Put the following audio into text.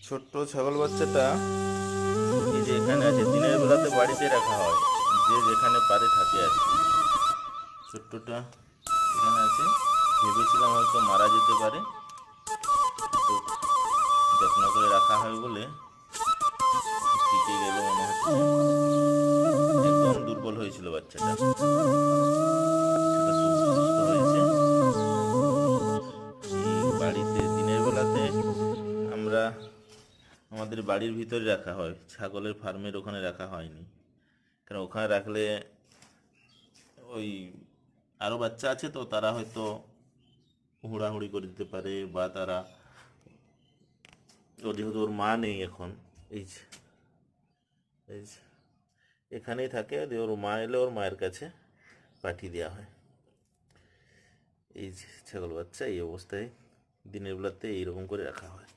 ছোট্ট ছাগল বাচ্চাটা এই যে এখানে আছে, দিনের বেলাতে বাড়িতে রাখা হয়, যে যেখানে পারে থাকে আর কি। ছোট্টটা এখানে আছে, ভেবেছিলাম হয়তো মারা যেতে পারে, তো যত্ন করে রাখা হয় বলে টিকে গেল মনে হচ্ছে। একদম দুর্বল হয়েছিল বাচ্চাটা, বাচ্চাটা সুস্থ হয়েছে। এই বাড়িতে দিনের বেলাতে আমরা আমাদের বাড়ির ভিতরে রাখা হয়, ছাগলের ফার্মের ওখানে রাখা হয়নি, কারণ ওখানে রাখলে ওই আরও বাচ্চা আছে, তো তারা হয়তো হুড়াহুড়ি করে দিতে পারে, বা তারা ও যেহেতু ওর মা নেই এখন, এই যে এই যে এখানেই থাকে, দিয়ে ওর মা এলে ওর মায়ের কাছে পাঠিয়ে দেওয়া হয়। এই যে ছাগল বাচ্চা এই অবস্থায় দিনের বেলাতে এইরকম করে রাখা হয়।